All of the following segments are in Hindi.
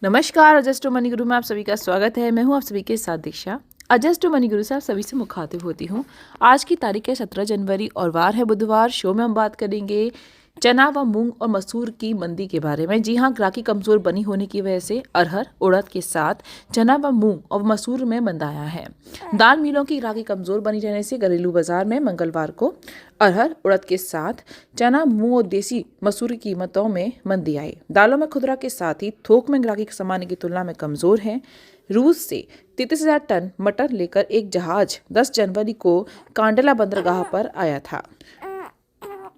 नमस्कार, अजस्ट मनी गुरु में आप सभी का स्वागत है। मैं हूं आप सभी के साथ दीक्षा। अजस्ट मनी गुरु से आप सभी से मुखातिब होती हूं। आज की तारीख है 17 जनवरी और वार है बुधवार। शो में हम बात करेंगे चना व मूंग और मसूर की मंदी के बारे में। जी हां, ग्राहकी कमजोर बनी होने की वजह से अरहर उड़द के साथ चना व मूंग और मसूर में मंदा आया है। दाल मिलों की ग्राहकी कमजोर बनी रहने से घरेलू बाजार में मंगलवार को अरहर उड़द के साथ चना मूंग और देसी मसूर की कीमतों में मंदी आई। दालों में खुदरा के साथ ही थोक में ग्राहकी सामान्य की तुलना में कमजोर है। रूस से 33,000 टन मटर लेकर एक जहाज 10 जनवरी को कांडला बंदरगाह पर आया था।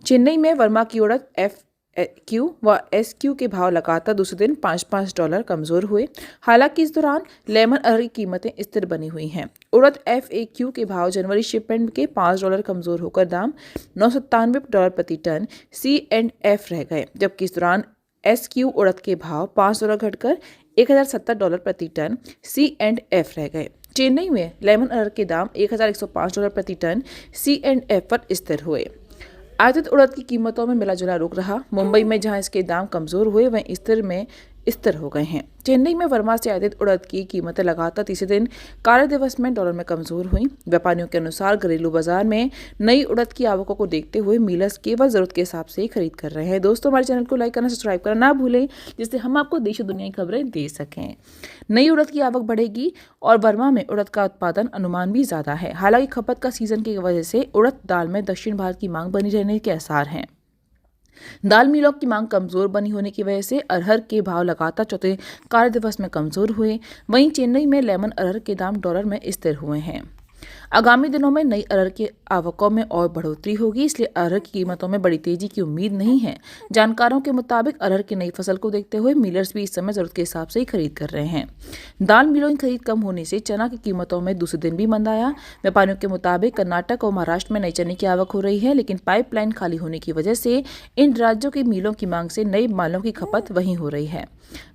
चेन्नई में वर्मा की उड़द FQ व SQ के भाव लगातार दूसरे दिन $5 कमजोर हुए। हालांकि इस दौरान लेमन अरहर की कीमतें स्थिर बनी हुई हैं। उड़द FAQ के भाव जनवरी शिपमेंट के $5 कमजोर होकर दाम $997 प्रति टन C&F रह गए, जबकि इस दौरान SQ उड़द के भाव $5 घटकर $1,070 प्रति टन C&F रह गए। चेन्नई में लेमन अरहर के दाम $1,105 प्रति टन C&F पर स्थिर हुए। आयातित उड़द की कीमतों में मिला जुला रुख रहा। मुंबई में जहां इसके दाम कमजोर हुए वहीं स्थिर हो गए हैं। चेन्नई में वर्मा से आयातित उड़द की कीमतें लगातार तीसरे दिन कार्य दिवस में डॉलर में कमजोर हुई। व्यापारियों के अनुसार घरेलू बाजार में नई उड़द की आवकों को देखते हुए मिलर्स केवल जरूरत के हिसाब से ही खरीद कर रहे हैं। दोस्तों, हमारे चैनल को लाइक करना, सब्सक्राइब करना ना भूलें, जिससे हम आपको देश और दुनिया की खबरें दे सकें। नई उड़द की आवक बढ़ेगी और वर्मा में उड़द का उत्पादन अनुमान भी ज्यादा है। हालांकि खपत का सीजन की वजह से उड़द दाल में दक्षिण भारत की मांग बनी रहने के आसार हैं। दाल मिलों की मांग कमजोर बनी होने की वजह से अरहर के भाव लगातार चौथे कार्य दिवस में कमजोर हुए। वहीं चेन्नई में लेमन अरहर के दाम डॉलर में स्थिर हुए हैं। आगामी दिनों में नई अरहर की आवकों में और बढ़ोतरी होगी, इसलिए अरहर की कीमतों में बड़ी तेजी की उम्मीद नहीं है। जानकारों के मुताबिक अरहर की नई फसल को देखते हुए मिलर्स भी इस समय जरूरत के हिसाब से ही खरीद कर रहे हैं। दाल मिलों की खरीद कम होने से चना की कीमतों में दूसरे दिन भी मंदा आया। व्यापारियों के मुताबिक कर्नाटक और महाराष्ट्र में नई चने की आवक हो रही है, लेकिन पाइपलाइन खाली होने की वजह से इन राज्यों की मिलों की मांग से नए मालों की खपत वहीं हो रही है।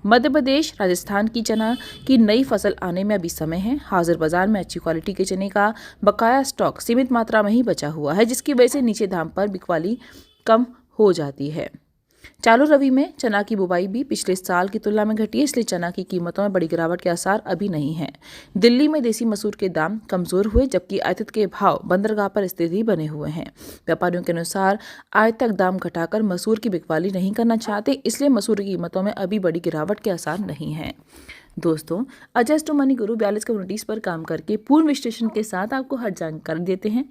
मध्य प्रदेश, राजस्थान की चना की नई फसल आने में अभी समय है। हाजिर बाजार में अच्छी क्वालिटी के चने का बकाया स्टॉक सीमित मात्रा में ही बचा हुआ है, जिसकी वजह से नीचे दाम पर बिकवाली कम हो जाती है। चालू रबी में चना की बुवाई भी पिछले साल की तुलना में घटी है, इसलिए चना की कीमतों में बड़ी गिरावट के आसार अभी नहीं है। दिल्ली में देसी मसूर के दाम कमजोर हुए, जबकि आयातित के भाव बंदरगाह पर स्थिर ही बने हुए हैं। व्यापारियों के अनुसार आयातक दाम घटाकर मसूर की बिकवाली नहीं करना चाहते, इसलिए मसूर की कीमतों में अभी बड़ी गिरावट के आसार नहीं है। दोस्तों, अजस्ट मनी गुरु 42 कम्युनिटीज पर काम करके पूर्ण विश्लेषण के साथ आपको हर जानकारी देते हैं।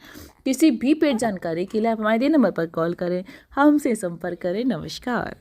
किसी भी पेड जानकारी के लिए आप हमारे नंबर पर कॉल करें, हमसे संपर्क करें। नमस्कार।